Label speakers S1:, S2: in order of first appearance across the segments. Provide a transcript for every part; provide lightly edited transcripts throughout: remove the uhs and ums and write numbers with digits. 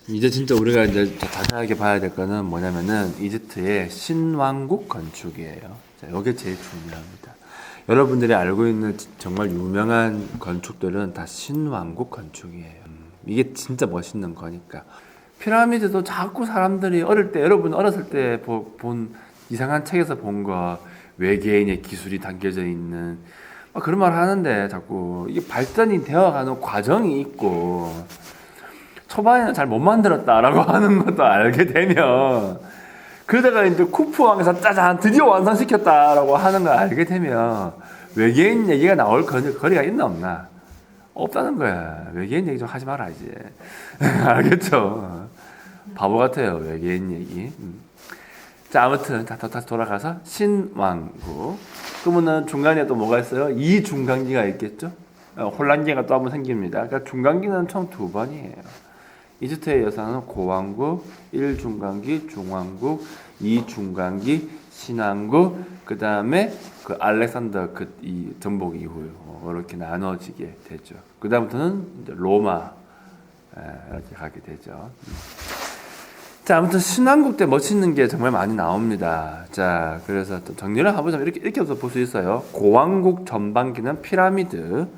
S1: 이제 진짜 우리가 이제 자세하게 봐야 될 거는 뭐냐면은 이집트의 신왕국 건축이에요. 자, 이게 제일 중요합니다. 여러분들이 알고 있는 정말 유명한 건축들은 다 신왕국 건축이에요. 이게 진짜 멋있는 거니까. 피라미드도 자꾸 사람들이 어릴 때, 여러분 어렸을 때 본 이상한 책에서 본 거, 외계인의 기술이 담겨져 있는 막 그런 말 하는데 자꾸 이게 발전이 되어가는 과정이 있고 초반에는 잘 못 만들었다라고 하는 것도 알게 되면 그러다가 이제 쿠프 왕에서 짜잔 드디어 완성시켰다라고 하는 걸 알게 되면 외계인 얘기가 나올 거리가 있나 없나? 없다는 거야. 외계인 얘기 좀 하지 마라 이제. 알겠죠? 바보 같아요 외계인 얘기. 자 아무튼 다시 돌아가서 신왕국. 그러면은 중간에 또 뭐가 있어요? 이 중간기가 있겠죠? 혼란기가 또 한 번 생깁니다. 그러니까 중간기는 총 2번이에요. 이집트의 여사는 고왕국, 1중간기, 중왕국, 2중간기, 신왕국, 그 다음에 그 알렉산더 이 정복 이후 이렇게 나눠지게 되죠. 그 다음부터는 로마 이렇게 가게 되죠. 자, 아무튼 신왕국 때 멋있는 게 정말 많이 나옵니다. 자, 그래서 또 정리를 해보자면 이렇게 볼 수 있어요. 고왕국 전반기는 피라미드,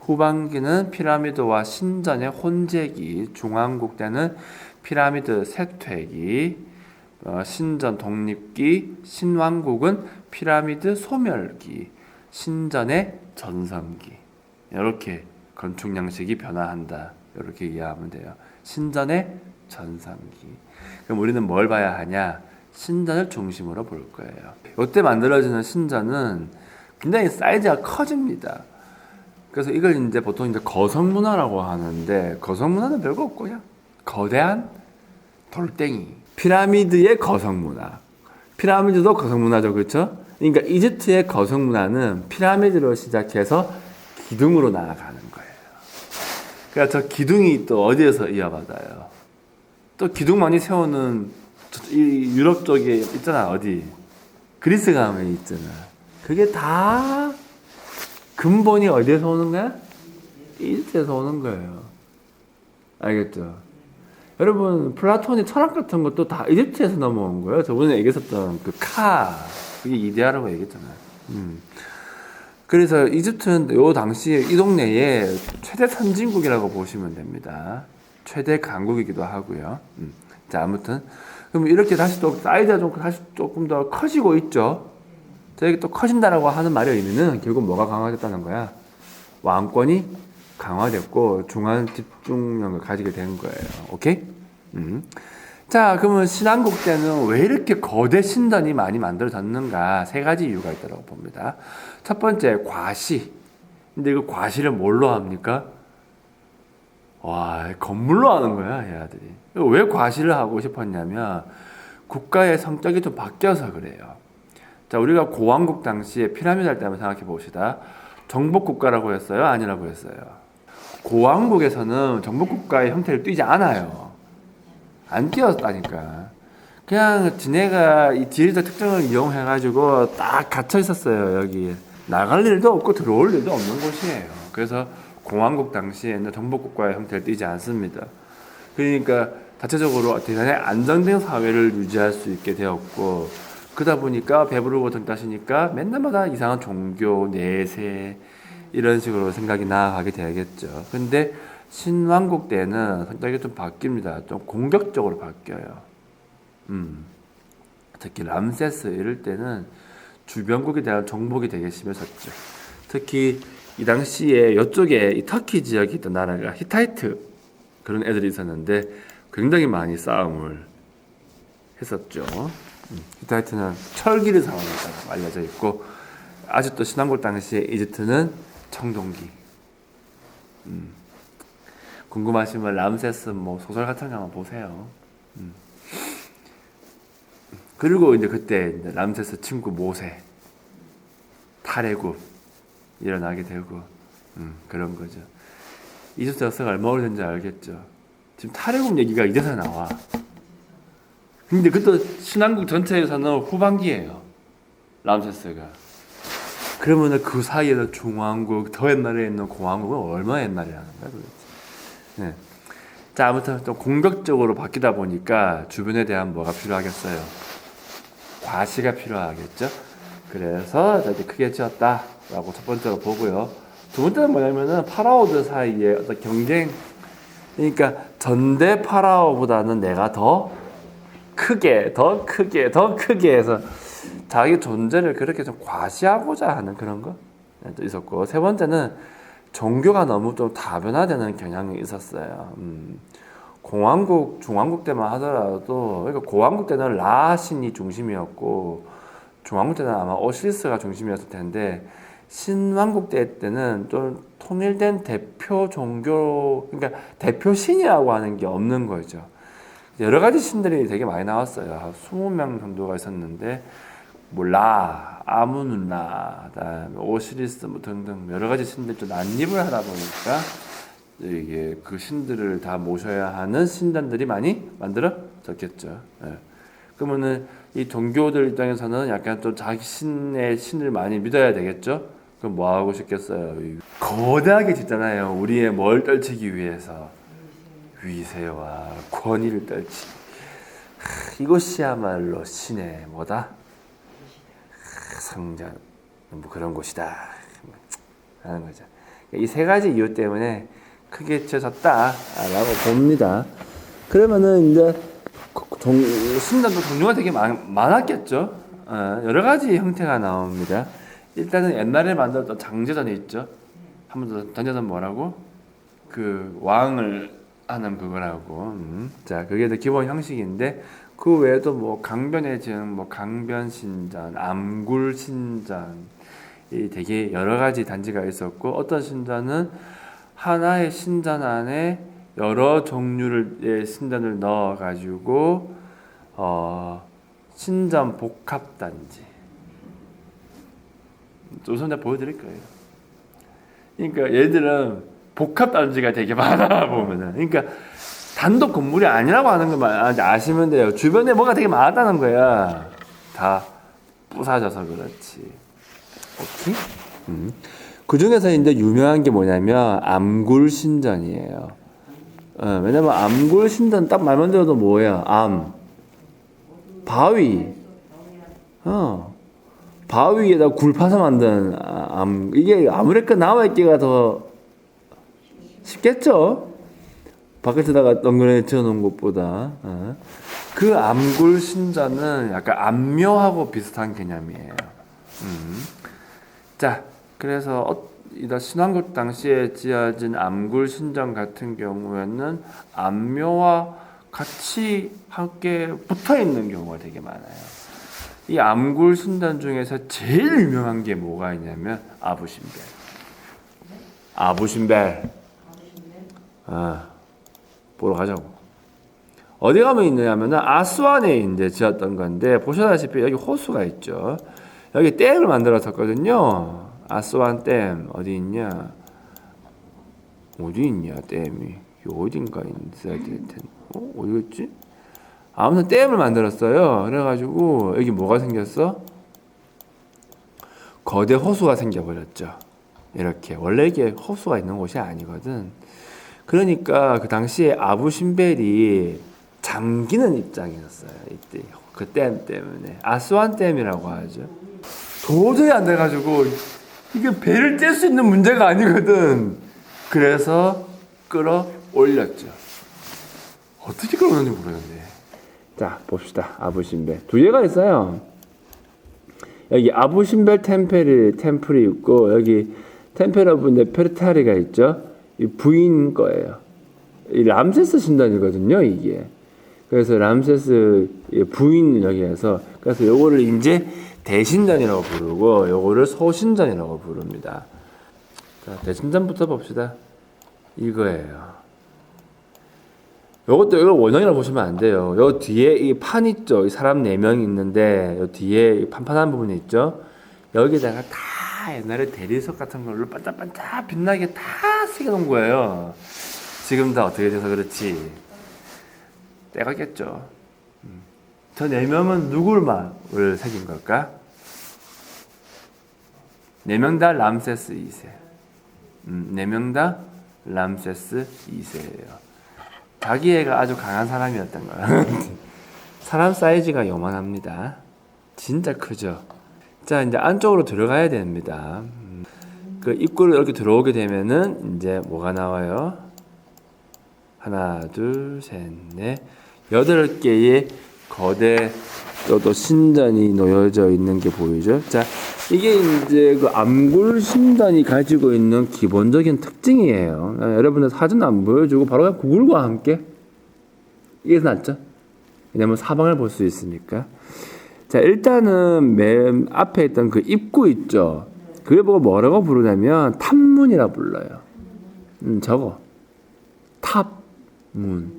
S1: 후반기는 피라미드와 신전의 혼재기, 중왕국 때는 피라미드 쇠퇴기, 신전 독립기, 신왕국은 피라미드 소멸기, 신전의 전성기. 이렇게 건축 양식이 변화한다. 이렇게 이해하면 돼요. 신전의 전성기. 그럼 우리는 뭘 봐야 하냐? 신전을 중심으로 볼 거예요. 이때 만들어지는 신전은 굉장히 사이즈가 커집니다. 그래서 이걸 이제 보통 이제 거성문화라고 하는데, 거성문화는 별거 없고 그냥 거대한 돌덩이. 피라미드의 거성문화. 피라미드도 거성문화죠, 그렇죠? 그러니까 이집트의 거성문화는 피라미드로 시작해서 기둥으로 나아가는 거예요. 그러니까 저 기둥이 또 어디에서 이어받아요? 또 기둥 많이 세우는 이 유럽 쪽에 있잖아. 어디? 그리스 가면 있잖아. 그게 다 근본이 어디에서 오는 거야? 이집트에서 오는 거예요. 알겠죠? 여러분 플라톤의 철학 같은 것도 다 이집트에서 넘어온 거예요. 저번에 얘기했었던 그게 이데아라고 얘기했잖아요. 그래서 이집트는 요 당시에 이 동네에 최대 선진국이라고 보시면 됩니다. 최대 강국이기도 하고요. 자, 아무튼 그럼 이렇게 다시 또 사이즈가 다시 조금 더 커지고 있죠. 자, 이게 또 커진다라고 하는 말의 의미는 결국 뭐가 강화됐다는 거야? 왕권이 강화됐고 중앙 집중력을 가지게 된 거예요. 오케이? 자, 그러면 신왕국 때는 왜 이렇게 거대 신전이 많이 만들어졌는가? 3가지 이유가 있다고 봅니다. 첫 번째, 과시. 근데 그 과시를 뭘로 합니까? 와, 건물로 하는 거야, 얘들이. 왜 과시를 하고 싶었냐면 국가의 성격이 좀 바뀌어서 그래요. 자, 우리가 고왕국 당시에 피라미드 할 때 한번 생각해 봅시다. 정복국가라고 했어요? 아니라고 했어요? 고왕국에서는 정복국가의 형태를 띠지 않아요. 안 띄었다니까. 그냥 지네가 이 지리적 특징을 이용해가지고 딱 갇혀 있었어요, 여기. 나갈 일도 없고 들어올 일도 없는 곳이에요. 그래서 공왕국 당시에는 정복국가의 형태를 띠지 않습니다. 그러니까 자체적으로 대단히 안정된 사회를 유지할 수 있게 되었고, 그러다 보니까 배부르고 덩따시니까 맨날마다 이상한 종교, 내세 이런 식으로 생각이 나아가게 되겠죠. 근데 신왕국 때는 성격이 좀 바뀝니다. 좀 공격적으로 바뀌어요. 특히 람세스 이럴 때는 주변국에 대한 정복이 되게 심했었죠. 특히 이 당시에 이쪽에 이 터키 지역에 있던 나라가 히타이트 그런 애들이 있었는데 굉장히 많이 싸움을 했었죠. 히타이트는 철기를 사용했다고 알려져 있고 아직도 신왕국 당시에 이집트는 청동기. 궁금하시면 람세스 뭐 소설 같은 거 한번 보세요. 그리고 이제 그때 이제 람세스 친구 모세 탈애굽 일어나게 되고 그런 거죠. 이집트 역사가 얼마 오래된지 알겠죠. 지금 탈애굽 얘기가 이제서 나와. 근데 그것도 신왕국 전체에서는 후반기예요. 람세스가. 그러면은 그 사이에는 중왕국 더 옛날에 있는 공왕국은 얼마 옛날이라는 거야 도대체. 네. 자, 아무튼 좀 공격적으로 바뀌다 보니까 주변에 대한 뭐가 필요하겠어요? 과시가 필요하겠죠. 그래서 이제 크게 지었다라고 첫 번째로 보고요. 두 번째는 뭐냐면은 파라오들 사이에 어떤 경쟁, 그러니까 전대 파라오보다는 내가 더 크게 해서 자기 존재를 그렇게 좀 과시하고자 하는 그런 거 또 있었고, 세 번째는 종교가 너무 좀 다변화되는 경향이 있었어요. 공왕국, 중왕국 때만 하더라도, 그러니까 고왕국 때는 라 신이 중심이었고, 중왕국 때는 아마 오시리스가 중심이었을 텐데, 신왕국 때는 좀 통일된 대표 종교, 그러니까 대표 신이라고 하는 게 없는 거죠. 여러 가지 신들이 되게 많이 나왔어요. 한 20명 정도가 있었는데, 뭐 라, 아문누나, 그다음에 오시리스 뭐 등등 여러 가지 신들 좀 난입을 하다 보니까 이게 그 신들을 다 모셔야 하는 신단들이 많이 만들어졌겠죠. 예. 그러면은 이 종교들 입장에서는 약간 또 자기 신의 신을 많이 믿어야 되겠죠. 그럼 뭐 하고 싶겠어요? 거대하게 짓잖아요. 우리의 뭘 떨치기 위해서 위세와 권위를 떨치. 이것이야말로 신의 뭐다? 성전 뭐 그런 곳이다 하는 거죠. 이 세 가지 이유 때문에 크게 쳐졌다라고 봅니다. 그러면은 이제 신단도 종류가 되게 많았겠죠. 여러 가지 형태가 나옵니다. 일단은 옛날에 만들었던 장제전이 있죠. 한번 더 장제전 뭐라고? 그 왕을 하는 그거라고. 자, 그게 기본 형식인데 그 외에도 뭐 강변의 증, 뭐 강변신전, 암굴신전, 이 되게 여러 가지 단지가 있었고, 어떤 신전은 하나의 신전 안에 여러 종류의 신전을 넣어가지고 신전 복합 단지. 우선 내가 보여드릴 거예요. 그러니까 얘들은 복합 단지가 되게 많아 보면은, 그러니까 단독 건물이 아니라고 하는 것만 아시면 돼요. 주변에 뭐가 되게 많다는 거야. 다 부사져서 그렇지. 오케이? 그 중에서 이제 유명한 게 뭐냐면 암굴신전이에요. 왜냐면 암굴신전 딱 말만 들어도 뭐야? 바위. 바위에다 굴 파서 만든 이게 아무래도 나와 있기가 더 쉽겠죠? 바깥에다가 덩그러니 지어놓은 것보다. 그 암굴 신전은 약간 암묘하고 비슷한 개념이에요. 자, 그래서 신왕국 당시에 지어진 암굴 신전 같은 경우에는 암묘와 같이 함께 붙어 있는 경우가 되게 많아요. 이 암굴 신전 중에서 제일 유명한 게 뭐가 있냐면 아부신벨. 보러 가자고. 어디 가면 있느냐면은 아스완에 이제 지었던 건데, 보시다시피 여기 호수가 있죠. 여기 댐을 만들었었거든요. 아스완 댐 어디 있냐? 댐이 어딘가 있어야 될 텐데. 어디였지? 아무튼 댐을 만들었어요. 그래가지고 여기 뭐가 생겼어? 거대 호수가 생겨버렸죠. 이렇게 원래 이게 호수가 있는 곳이 아니거든. 그러니까 그 당시에 아부신벨이 잠기는 입장이었어요. 이때 그 댐 때문에 아스완 댐이라고 하죠. 도저히 안 돼가지고 이게 배를 뗄 수 있는 문제가 아니거든. 그래서 끌어올렸죠. 어떻게 끌어올렸는지 모르겠네. 자, 봅시다. 아부신벨 두 개가 있어요. 여기 아부신벨 템플이 있고, 여기 템플 오브 네페르타리가 있죠. 이 부인 거예요. 이 람세스 신전이거든요, 이게. 그래서 람세스 부인 여기에서, 그래서 요거를 이제 대신전이라고 부르고 요거를 소신전이라고 부릅니다. 자, 대신전부터 봅시다. 이거예요. 요것도 이거 원형이라고 보시면 안 돼요. 요 뒤에 이 판 있죠. 이 사람 4명 있는데 요 뒤에 이 판판한 부분이 있죠. 여기다가 다 옛날에 대리석 같은 걸로 반짝반짝 빛나게 다 새겨놓은 거예요. 지금 다 어떻게 돼서 그렇지? 때가겠죠. 저 4명은 누구를 새긴 걸까? 4명 다 람세스 2세. 4명 다 람세스 2세예요. 자기애가 아주 강한 사람이었던 거야. 사람 사이즈가 요만합니다. 진짜 크죠. 자, 이제 안쪽으로 들어가야 됩니다. 그 입구를 이렇게 들어오게 되면은 이제 뭐가 나와요? 하나, 둘, 셋, 넷, 8개의 거대 또 신전이 놓여져 있는 게 보이죠? 자, 이게 이제 그 암굴 신전이 가지고 있는 기본적인 특징이에요. 여러분들 사진 안 보여주고 바로 그냥 구글과 함께 이게 낫죠? 왜냐면 사방을 볼 수 있으니까. 자, 일단은 맨 앞에 있던 그 입구 있죠? 그걸 보고 뭐라고 부르냐면 탑문이라 불러요. 저거 탑문.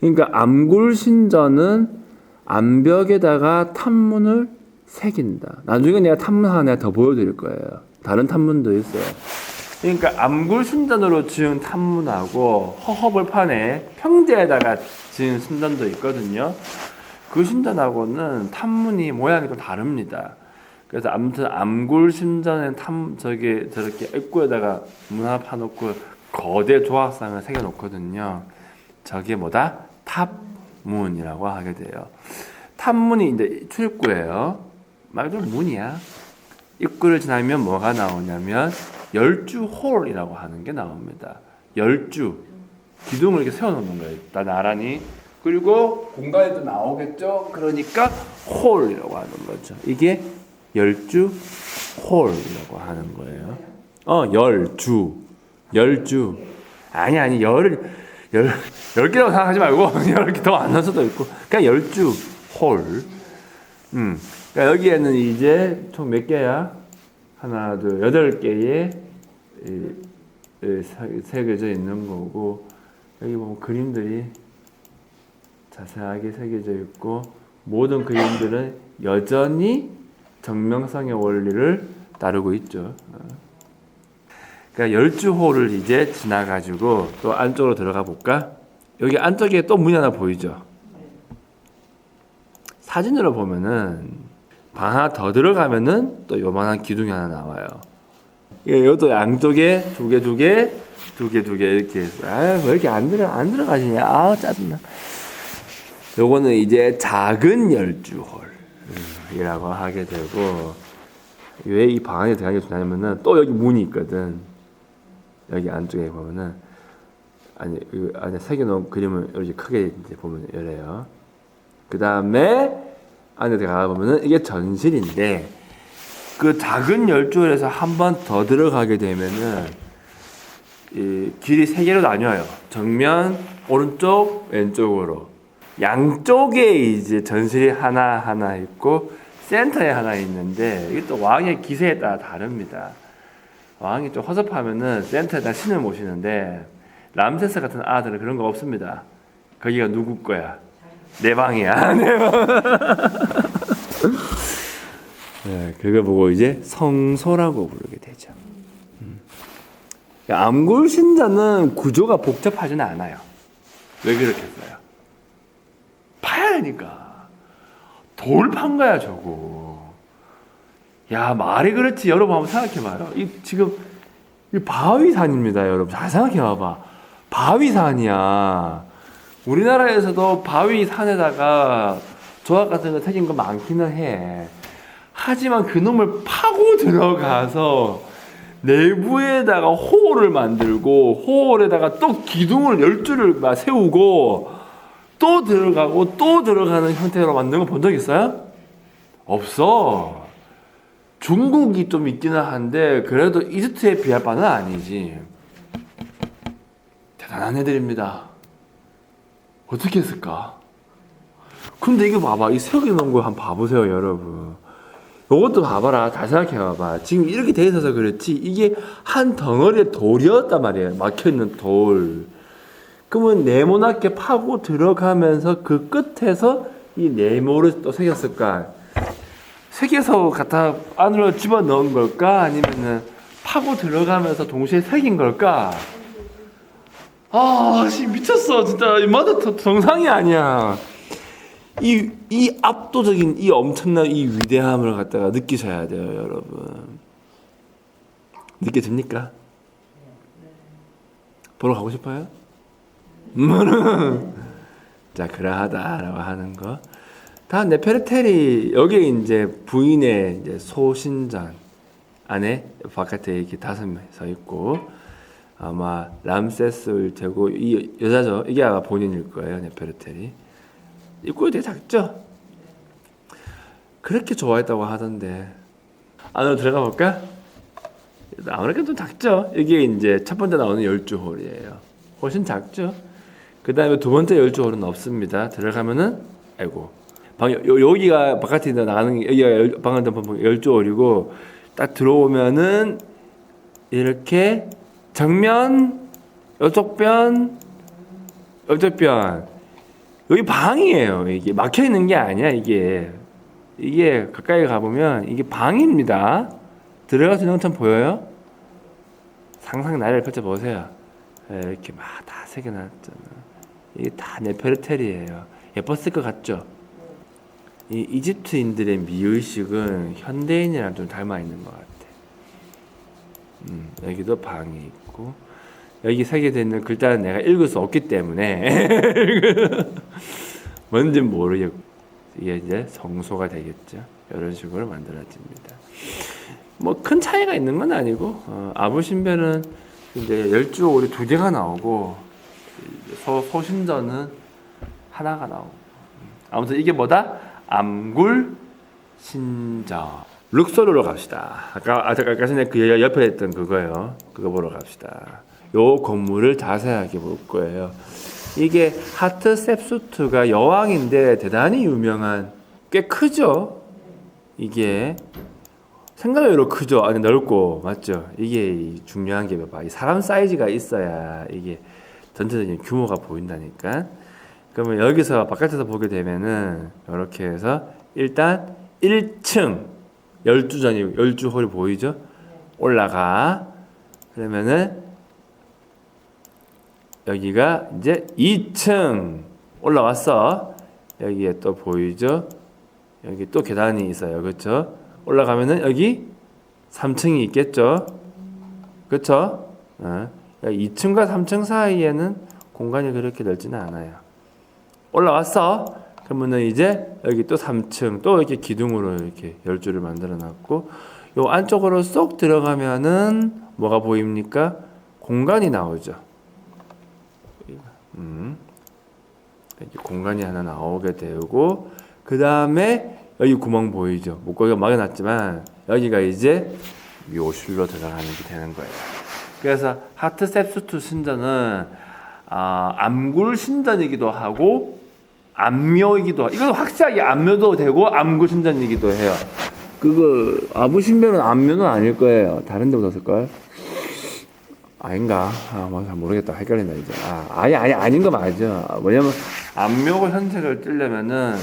S1: 그러니까 암굴 신전은 암벽에다가 탑문을 새긴다. 나중에 내가 탑문 하나 더 보여드릴 거예요. 다른 탑문도 있어요. 그러니까 암굴 신전으로 지은 탑문하고 허허벌판에 평지에다가 지은 신전도 있거든요. 그 신전하고는 탑문이 모양이 좀 다릅니다. 그래서 아무튼 암굴 신전엔 저렇게 입구에다가 문 하나 파놓고 거대 조각상을 새겨놓거든요. 저게 뭐다? 탑문이라고 하게 돼요. 탑문이 이제 출입구예요. 말 그대로 문이야. 입구를 지나면 뭐가 나오냐면 열주홀이라고 하는 게 나옵니다. 열주 기둥을 이렇게 세워놓는 거예요. 다 나란히. 그리고 공간이 또 나오겠죠. 그러니까 홀이라고 하는 거죠. 이게 열주 홀이라고 하는 거예요. 열주. 아니, 열 개라고 생각하지 말고, 10개 더 안 넣을 수도 있고, 그냥 열주 홀. 그러니까 여기에는 이제 총 몇 개야? 하나, 둘, 8개의 새겨져 있는 거고, 여기 보면 그림들이 자세하게 새겨져 있고, 모든 그림들은 여전히 정명성의 원리를 따르고 있죠. 그러니까 열주호를 이제 지나가지고 또 안쪽으로 들어가 볼까? 여기 안쪽에 또 문이 하나 보이죠? 사진으로 보면은 방 하나 더 들어가면은 또 요만한 기둥이 하나 나와요. 이것도 양쪽에 두 개 이렇게 해서 왜 이렇게 안 들어가지냐? 짜증나. 요거는 이제 작은 열주홀이라고 하게 되고, 왜 이 방 안에 들어가게 되냐면은 또 여기 문이 있거든. 여기 안쪽에 보면은 안에 새겨놓은 그림을 이렇게 크게 이제 보면 열려요. 그 다음에 안에 들어가 보면은 이게 전실인데, 그 작은 열주홀에서 한 번 더 들어가게 되면은 이 길이 3개로 나뉘어요. 정면, 오른쪽, 왼쪽으로. 양쪽에 이제 전실이 하나 있고 센터에 하나 있는데, 이게 또 왕의 기세에 따라 다릅니다. 왕이 좀 허접하면은 센터에다 신을 모시는데, 람세스 같은 아들은 그런 거 없습니다. 거기가 누구 거야? 내 방이야. 내 방. 네, 그걸 보고 이제 성소라고 부르게 되죠. 암굴 신전은 구조가 복잡하지는 않아요. 왜 그렇겠어요? 파야 되니까. 돌 판 거야 저거. 야, 말이 그렇지. 여러분 한번 생각해봐요. 지금 이 바위산입니다, 여러분. 잘 생각해봐봐. 바위산이야. 우리나라에서도 바위산에다가 조각 같은 거 새긴 거 많기는 해. 하지만 그 놈을 파고 들어가서 내부에다가 호를 만들고, 호홀에다가 또 기둥을 10줄을 막 세우고, 또 들어가고 또 들어가는 형태로 만든 거 본 적 있어요? 없어. 중국이 좀 있기는 한데 그래도 이집트에 비할 바는 아니지. 대단한 애들입니다. 어떻게 했을까? 근데 이거 봐봐. 이 새겨놓은 거 한번 봐보세요, 여러분. 이것도 봐봐라. 잘 생각해봐봐. 지금 이렇게 돼 있어서 그렇지, 이게 한 덩어리의 돌이었단 말이에요. 막혀있는 돌. 그러면 네모나게 파고 들어가면서 그 끝에서 이 네모를 또 새겼을까? 새겨서 갖다 안으로 집어넣은 걸까? 아니면은 파고 들어가면서 동시에 새긴 걸까? 미쳤어. 진짜 이마다 정상이 아니야. 이 압도적인 이 엄청난 이 위대함을 갖다가 느끼셔야 돼요, 여러분. 느껴집니까? 보러 가고 싶어요? 자, 그러하다라고 하는 거. 다음 네페르테리 여기에 이제 부인의 이제 소신전 안에 바깥에 이렇게 5명 서 있고 아마 람세스일 테고 이 여자죠. 이게 아마 본인일 거예요. 네페르테리. 입구가 되게 작죠. 그렇게 좋아했다고 하던데 안으로 들어가 볼까? 아무래도 좀 작죠. 이게 이제 첫 번째 나오는 열주홀이에요. 훨씬 작죠. 그 다음에 두 번째 열주홀은 없습니다. 들어가면은 아이고 여기가 바깥에 나가는 여기가 방금 열주홀이고 딱 들어오면은 이렇게 정면 이쪽 변 여기 방이에요. 이게 막혀 있는 게 아니야. 이게 가까이 가보면 이게 방입니다. 들어가서 영천 보여요? 상상 나래를 펼쳐보세요. 이렇게 막 다 새겨놨잖아. 이게 다 네페르테리예요. 예뻤을 것 같죠? 이 이집트인들의 미의식은 현대인이랑 좀 닮아 있는 것 같아. 여기도 방이 있고 여기 새겨져 있는 글자는 내가 읽을 수 없기 때문에 뭔지 모르겠고 이게 이제 성소가 되겠죠. 이런 식으로 만들어집니다. 뭐 큰 차이가 있는 건 아니고 아부신벨은 이제 열주홀이 2개가 나오고 소신전은 하나가 나오고 아무튼 이게 뭐다? 암굴 신전. 룩소르로 갑시다. 아까 전에 그 옆에 했던 그거요. 그거 보러 갑시다. 요 건물을 자세하게 볼 거예요. 이게 하트셉수트가 여왕인데 대단히 유명한 꽤 크죠. 이게 생각외로 크죠. 아주 넓고 맞죠. 이게 중요한 게 봐봐. 이 사람 사이즈가 있어야 이게 전체적인 규모가 보인다니까. 그러면 여기서 바깥에서 보게 되면은 이렇게 해서 일단 1층 열주홀이 보이죠? 올라가. 그러면은 여기가 이제 2층 올라왔어. 여기에 또 보이죠? 여기 또 계단이 있어요. 그렇죠? 올라가면은 여기 3층이 있겠죠? 그렇죠? 2층과 3층 사이에는 공간이 그렇게 넓지는 않아요. 올라왔어. 그러면은 이제 여기 또 3층 또 이렇게 기둥으로 이렇게 열줄을 만들어 놨고 요 안쪽으로 쏙 들어가면은 뭐가 보입니까? 공간이 나오죠. 이렇게 공간이 하나 나오게 되고 그 다음에 여기 구멍 보이죠? 목걸이가 막아놨지만 여기가 이제 묘실로 들어가는 게 되는 거예요. 그래서 하트셉수트 신전은 암굴 신전이기도 하고 암묘이기도 하고 이건 확실하게 암묘도 되고 암굴 신전이기도 해요. 그거 아부신별은 암묘는 아닐 거예요. 다른 데 묻었을걸? 아닌가? 모르겠다. 헷갈린다 이제. 아닌 거 맞아. 뭐냐면 암묘고 현색을 뜨려면은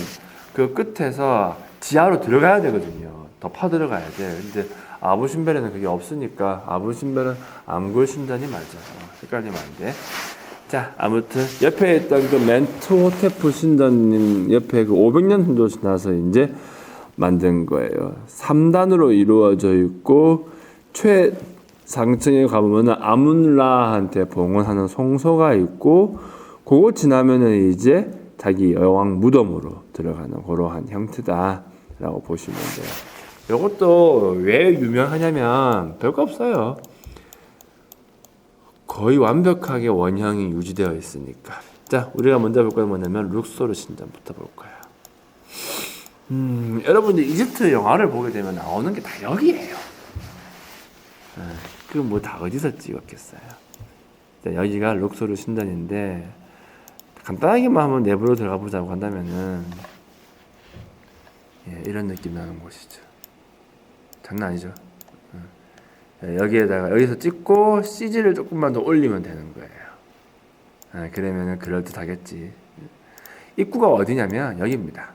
S1: 그 끝에서 지하로 들어가야 되거든요. 더 파 들어가야 돼. 근데 아부신별에는 그게 없으니까 아부신별은 암굴 신전이 맞아. 헷갈리면 안 돼. 자, 아무튼 옆에 있던 그 멘트호테프 신전님 옆에 그 500년 정도 지나서 이제 만든 거예요. 3단으로 이루어져 있고 최상층에 가보면은 아문라한테 봉헌하는 성소가 있고 그거 지나면은 이제 자기 여왕 무덤으로 들어가는 그러한 형태다라고 보시면 돼요. 이것도 왜 유명하냐면 별거 없어요. 거의 완벽하게 원형이 유지되어 있으니까. 자, 우리가 먼저 볼 건 뭐냐면 룩소르 신전부터 볼 거야. 여러분들 이집트 영화를 보게 되면 나오는 게 다 여기예요. 그 뭐 다 어디서 찍었겠어요. 자, 여기가 룩소르 신전인데 간단하게만 한번 내부로 들어가 보자고 한다면은 이런 느낌 나는 곳이죠. 장난 아니죠. 여기서 찍고 CG를 조금만 더 올리면 되는 거예요. 그러면은 그럴듯하겠지. 입구가 어디냐면 여기입니다.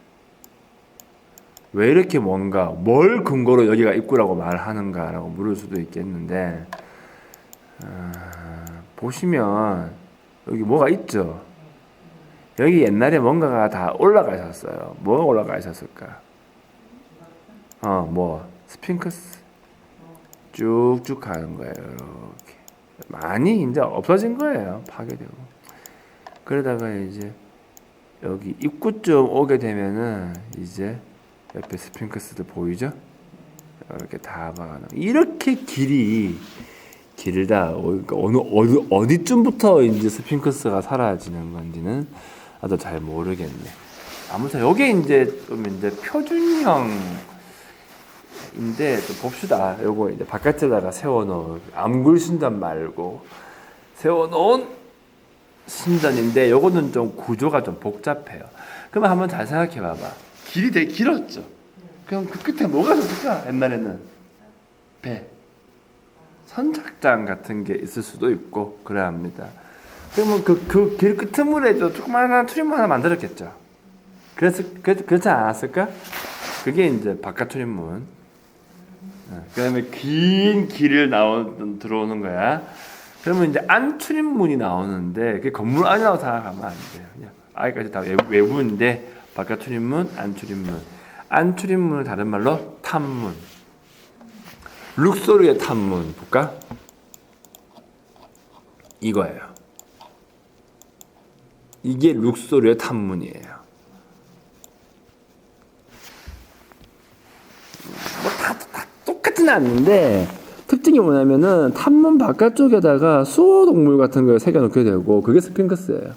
S1: 왜 이렇게 뭘 근거로 여기가 입구라고 말하는가라고 물을 수도 있겠는데 보시면 여기 뭐가 있죠. 여기 옛날에 뭔가가 다 올라가 있었어요. 뭐가 올라가 있었을까? 스핑크스 쭉쭉 가는 거예요. 이렇게 많이 이제 없어진 거예요. 파괴되고. 그러다가 이제 여기 입구쯤 오게 되면은 이제 옆에 스핑크스도 보이죠? 이렇게 다 박아놓은 이렇게 길다. 그러니까 어디쯤부터 이제 스핑크스가 사라지는 건지는 나도 잘 모르겠네. 아무튼 여기 이제 좀 이제 표준형인데 좀 봅시다. 요거 이제 바깥에다가 세워놓은 암굴 신전 말고 세워놓은 신전인데 요거는 좀 구조가 좀 복잡해요. 그러면 한번 잘 생각해봐봐. 길이 되게 길었죠. 그럼 그 끝에 뭐가 있을까? 옛날에는 배, 선착장 같은 게 있을 수도 있고 그래야 합니다. 그러면 그 길 끝머리에 조그마한 트림 하나 만들었겠죠. 그렇지 않았을까? 그게 이제 바깥 트림문. 그다음에 긴 길을 들어오는 거야. 그러면 이제 안 트림문이 나오는데 그 건물 안이라고 생각하면 안 돼요. 그냥 아직까지 다 외부인데 바깥 트림문, 안 트림문. 안 트림문을 다른 말로 탑문. 룩소리의 탑문 볼까? 이거예요. 이게 룩소리의 탑문이에요. 뭐 다 똑같진 않는데 특징이 뭐냐면은 탑문 바깥쪽에다가 수호동물 같은 걸 새겨놓게 되고 그게 스핑크스예요.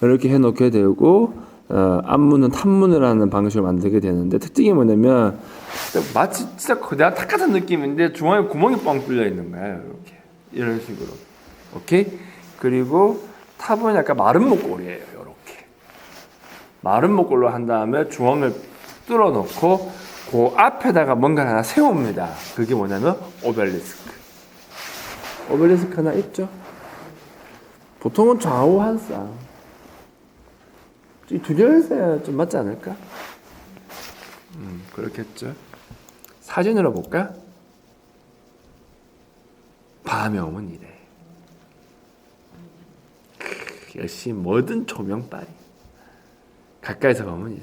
S1: 이렇게 해놓게 되고 앞문은 탑문을 하는 방식으로 만들게 되는데 특징이 뭐냐면 마치 진짜 거대한 탁 같은 느낌인데 중앙에 구멍이 뻥 뚫려 있는 거예요. 이렇게 이런 식으로. 오케이? 그리고 탑은 약간 마른 목골이에요. 이렇게 마른 목골로 한 다음에 중앙을 뚫어 놓고 그 앞에다가 뭔가 하나 세웁니다. 그게 뭐냐면 오벨리스크. 오벨리스크 하나 있죠? 보통은 좌우 한 쌍. 이 두 개를 써야 좀 맞지 않을까? 그렇겠죠. 사진으로 볼까? 밤에 오면 이래. 역시 뭐든 조명빨이. 가까이서 보면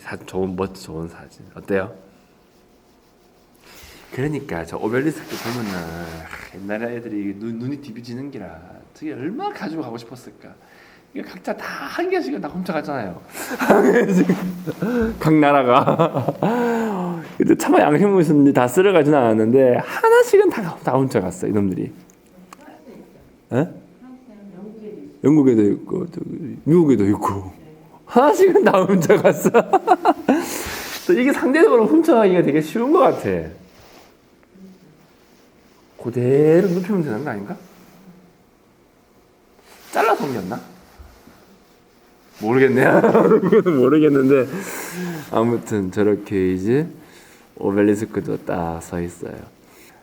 S1: 좋은 사진. 어때요? 그러니까 저 오벨리스크 보면은 옛날에 애들이 눈이 뒤비지는 기라 저게 얼마나 가지고 가고 싶었을까. 이게 각자 다 한 개씩은 다 훔쳐갔잖아요. 각 나라가. 근데 차마 양심무슨 다 쓸어가지는 않았는데 하나씩은 다 훔쳐갔어 이놈들이. 에? 영국에도 있고 미국에도 있고 하나씩은 다 훔쳐갔어. 이게 상대적으로 훔쳐가기가 되게 쉬운 것 같아. 그대로 눕히면 되는 거 아닌가? 잘라서 옮겼나? 모르겠네요. 모르겠는데 아무튼 저렇게 이제 오벨리스크도 딱 서 있어요.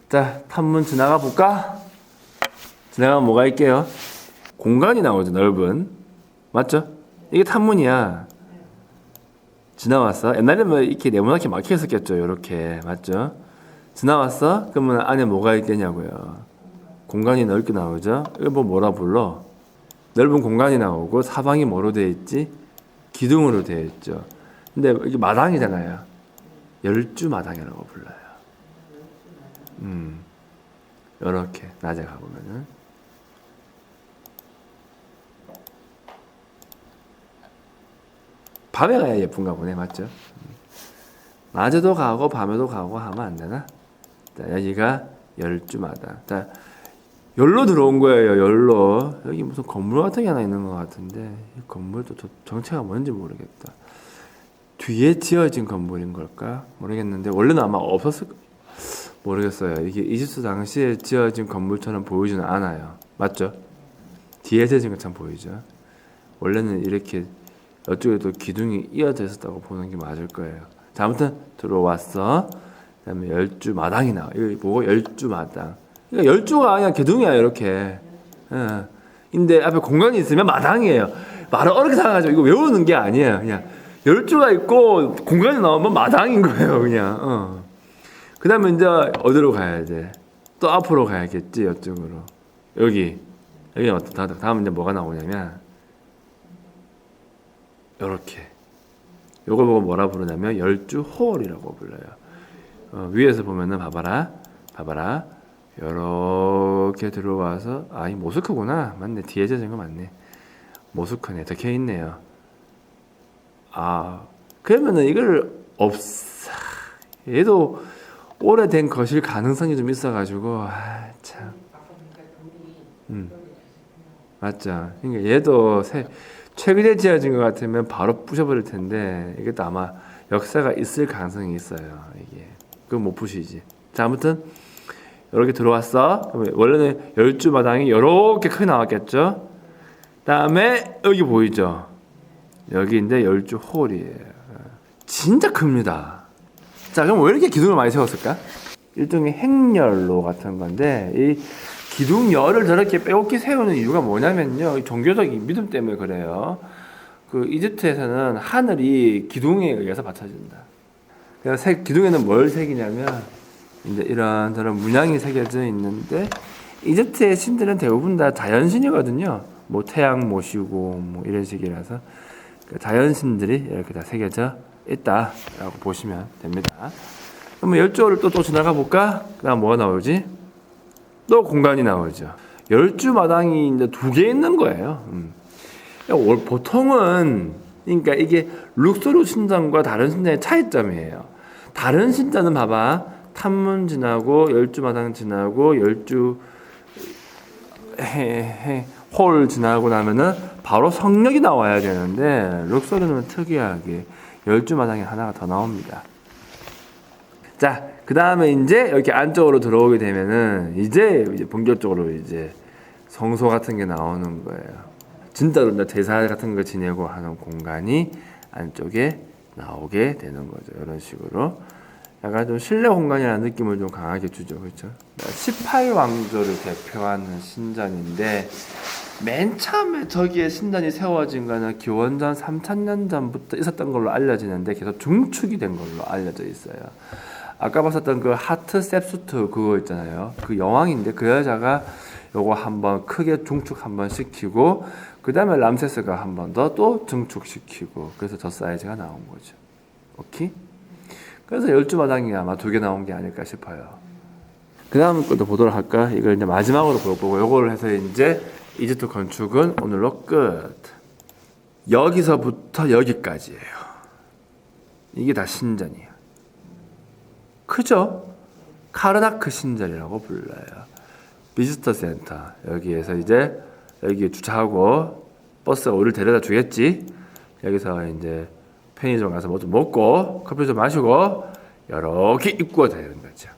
S1: 자, 탑문 지나가 볼까? 지나가면 뭐가 있게요? 공간이 나오죠. 넓은. 맞죠? 이게 탑문이야. 지나왔어. 옛날에 뭐 이렇게 네모나게 막혀 있었겠죠. 이렇게. 맞죠? 지나왔어? 그러면 안에 뭐가 있겠냐고요. 공간이 넓게 나오죠. 이거 뭐라 불러? 넓은 공간이 나오고 사방이 뭐로 되어 있지? 기둥으로 되어 있죠. 근데 이게 마당이잖아요. 열주마당이라고 불러요. 이렇게 낮에 가보면은 밤에 가야 예쁜가 보네. 맞죠? 낮에도 가고 밤에도 가고 하면 안 되나? 자, 여기가 열주마당. 자, 열로 들어온 거예요. 열로. 여기 무슨 건물 같은 게 하나 있는 것 같은데 이 건물도 정체가 뭔지 모르겠다. 뒤에 지어진 건물인 걸까? 모르겠는데 원래는 아마 없었을 모르겠어요. 이게 이집트 당시에 지어진 건물처럼 보이지는 않아요. 맞죠? 뒤에 지어진 것처럼 보이죠? 원래는 이렇게 이쪽에도 기둥이 이어져 있었다고 보는 게 맞을 거예요. 자, 아무튼 들어왔어. 그다음에 열주 마당이 나와. 이거 보고 열주 마당. 그러니까 열주가 그냥 기둥이야 이렇게. 근데 앞에 공간이 있으면 마당이에요. 말을 어렵게 생각하죠. 이거 외우는 게 아니에요. 그냥 열주가 있고 공간이 나오면 마당인 거예요. 그냥. 그다음에 이제 어디로 가야 돼? 또 앞으로 가야겠지. 이쪽으로. 여기 맞다. 다음 이제 뭐가 나오냐면 요렇게. 요걸 보고 뭐라 부르냐면 열주홀이라고 불러요. 위에서 보면은 봐봐라. 요렇게 들어와서 이 모스크구나. 맞네. 뒤에 져진 거 맞네. 모수컨에 적혀 있네요. 그러면은 이걸 얘도 오래된 것일 가능성이 좀 있어가지고 참. 맞죠. 그러니까 얘도 최근에 지어진 것 같으면 바로 부셔버릴 텐데 이것도 아마 역사가 있을 가능성이 있어요. 이게 그건 못 부시지. 자, 아무튼 이렇게 들어왔어. 원래는 열주 마당이 이렇게 크게 나왔겠죠. 다음에 여기 보이죠. 여기인데 열주 홀이에요. 진짜 큽니다. 자, 그럼 왜 이렇게 기둥을 많이 세웠을까? 일종의 행렬로 같은 건데 이 기둥열을 저렇게 빼곡히 세우는 이유가 뭐냐면요, 종교적인 믿음 때문에 그래요. 그 이집트에서는 하늘이 기둥에 의해서 받쳐진다. 그래서 기둥에는 뭘 새기냐면 이제 이런 저런 문양이 새겨져 있는데 이집트의 신들은 대부분 다 자연신이거든요. 뭐 태양 모시고 뭐 이런 식이라서 자연신들이 이렇게 다 새겨져 있다라고 보시면 됩니다. 그러면 열주호를 또 지나가 볼까? 그다음 뭐가 나오지? 또 공간이 나오죠. 열주 마당이 이제 2개 있는 거예요. 보통은 그러니까 이게 룩소르 신전과 다른 신전의 차이점이에요. 다른 신전은 봐봐, 탐문 지나고 열주 마당 지나고 열주 홀 지나고 나면은 바로 성역이 나와야 되는데 룩소르는 특이하게 열주 마당에 하나가 더 나옵니다. 자, 그 다음에 이제 이렇게 안쪽으로 들어오게 되면은 이제 본격적으로 이제 성소 같은 게 나오는 거예요. 진짜로 제사 같은 거 지내고 하는 공간이 안쪽에 나오게 되는 거죠. 이런 식으로 약간 좀 실내 공간이라는 느낌을 좀 강하게 주죠. 그렇죠? 18왕조를 대표하는 신전인데 맨 처음에 저기에 신전이 세워진 거는 기원전 3000년 전부터 있었던 걸로 알려지는데 계속 중축이 된 걸로 알려져 있어요. 아까 봤었던 그 하트셉수트 그거 있잖아요. 그 여왕인데 그 여자가 요거 한번 크게 중축 한번 시키고 그 다음에 람세스가 한 번 더 또 중축시키고 그래서 저 사이즈가 나온 거죠. 오케이? 그래서 열주 마당이 아마 2개 나온 게 아닐까 싶어요. 그 다음 것도 보도록 할까? 이걸 이제 마지막으로 보고 요거를 해서 이제 이집트 건축은 오늘로 끝. 여기서부터 여기까지예요. 이게 다 신전이에요. 크죠? 카르나크 신전이라고 불러요. 비지터 센터. 여기에서 이제 여기에 주차하고 버스가 우리를 데려다 주겠지. 여기서 이제 편의점 가서 뭐 좀 먹고 커피 좀 마시고 이렇게 입구가 되는 거죠.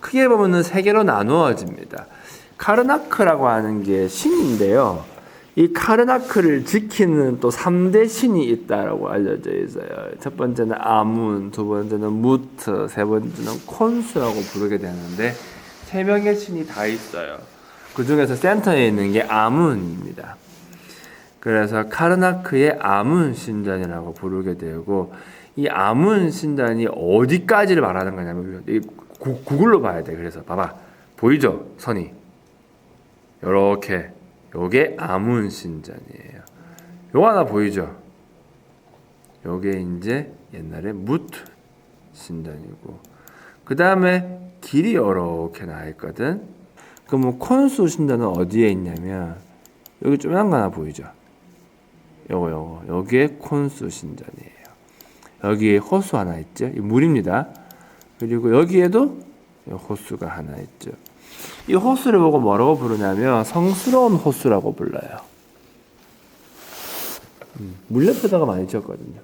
S1: 크게 보면은 3개로 나누어집니다. 카르나크라고 하는 게 신인데요. 이 카르나크를 지키는 또 3대 신이 있다라고 알려져 있어요. 첫 번째는 아문, 두 번째는 무트, 세 번째는 콘수라고 부르게 되는데 3명의 신이 다 있어요. 그 중에서 센터에 있는 게 아문입니다. 그래서 카르나크의 아문 신전이라고 부르게 되고 이 아문 신전이 어디까지를 말하는 거냐면 구글로 봐야 돼. 그래서 봐봐. 보이죠? 선이. 요렇게 요게 아문 신전이에요. 요거 하나 보이죠? 요게 이제 옛날에 무트 신전이고 그 다음에 길이 요렇게 나 있거든. 그럼 콘수 신전은 어디에 있냐면 여기 조그만 거 하나 보이죠? 요거 여기에 콘수 신전이에요. 여기에 호수 하나 있죠? 이 물입니다. 그리고 여기에도 호수가 하나 있죠. 이 호수를 보고 뭐라고 부르냐면 성스러운 호수라고 불러요. 물 옆에다가 많이 지었거든요.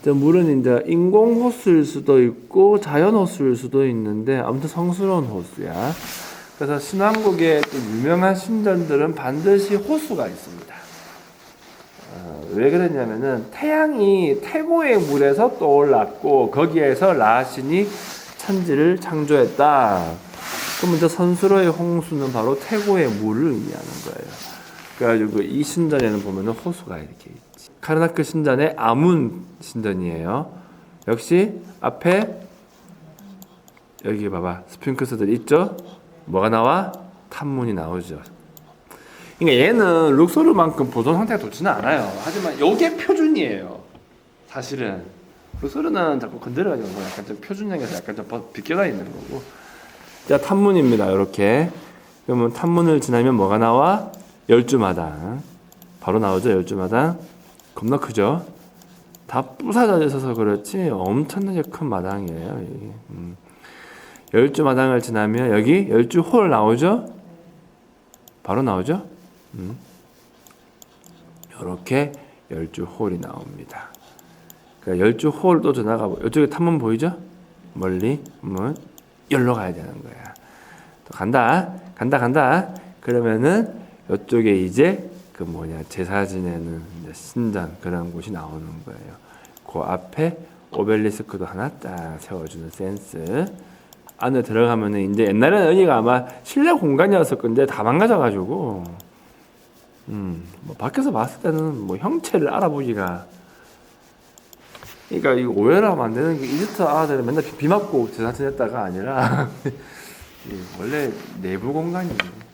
S1: 물은 이제 인공 호수일 수도 있고 자연 호수일 수도 있는데 아무튼 성스러운 호수야. 그래서 신왕국의 유명한 신전들은 반드시 호수가 있습니다. 왜 그랬냐면은 태양이 태고의 물에서 떠올랐고 거기에서 라신이 천지를 창조했다. 그럼 이제 선수로의 홍수는 바로 태고의 물을 의미하는 거예요. 그래가지고 이 신전에는 보면은 호수가 이렇게 있지. 카르나크 신전의 아문 신전이에요. 역시 앞에 여기 봐봐 스핑크스들 있죠? 뭐가 나와? 탐문이 나오죠. 그러니까 얘는 룩소르만큼 보존 상태가 좋지는 않아요. 하지만 이게 표준이에요. 사실은 룩소르는 자꾸 건드려가지고 약간 좀 표준형에서 약간 좀 비껴나 있는 거고. 자, 탐문입니다. 이렇게. 그러면 탐문을 지나면 뭐가 나와? 열주마당. 바로 나오죠. 열주마당. 겁나 크죠. 다 부사져 있어서 그렇지 엄청나게 큰 마당이에요. 이게. 열주마당을 지나면 여기 열주홀 나오죠. 바로 나오죠. 이렇게 열주홀이 나옵니다. 그러니까 열주홀 또 지나가고 이쪽에 탐문 보이죠? 멀리 한번 열로 가야 되는 거야. 또 간다. 그러면은 이쪽에 이제 그 제사 지내는 이제 신전 그런 곳이 나오는 거예요. 그 앞에 오벨리스크도 하나 딱 세워주는 센스. 안에 들어가면은 이제 옛날에는 여기가 아마 실내 공간이었을 건데 다 망가져가지고 밖에서 봤을 때는 형체를 알아보기가 그러니까 이 오해라 만드는 게 이집트 아들은 맨날 비 맞고 제사 지냈다가 아니라 원래 내부 공간이에요.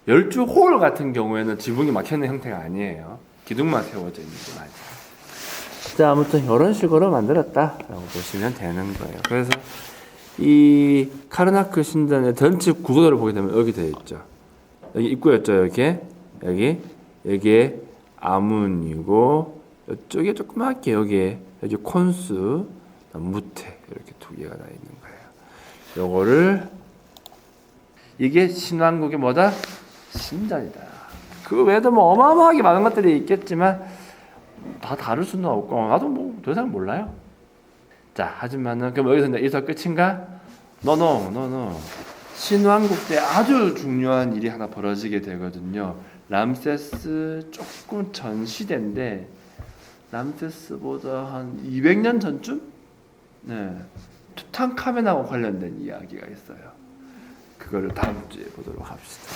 S1: 열주홀 같은 경우에는 지붕이 막혀있는 형태가 아니에요. 기둥만 세워져 있는 게 맞아요. 자, 아무튼 이런 식으로 만들었다라고 보시면 되는 거예요. 그래서 이 카르나크 신전의 전체 구조도를 보게 되면 여기 되어 있죠. 여기 입구였죠. 여기에 아문이고 이쪽에 조그맣게 여기 콘수, 무태 이렇게 두 개가 나 있는 거예요. 요거를 이게 신왕국의 뭐다? 신전이다. 그 외에도 어마어마하게 많은 것들이 있겠지만 다 다룰 수는 없고 나도 더 이상 몰라요. 자, 하지만은 그럼 여기서 이제 끝인가? 노노. 신왕국 때 아주 중요한 일이 하나 벌어지게 되거든요. 람세스 조금 전 시대인데 람세스보다 한 200년 전쯤? 네. 투탕카멘하고 관련된 이야기가 있어요. 그거를 다음 주에 보도록 합시다.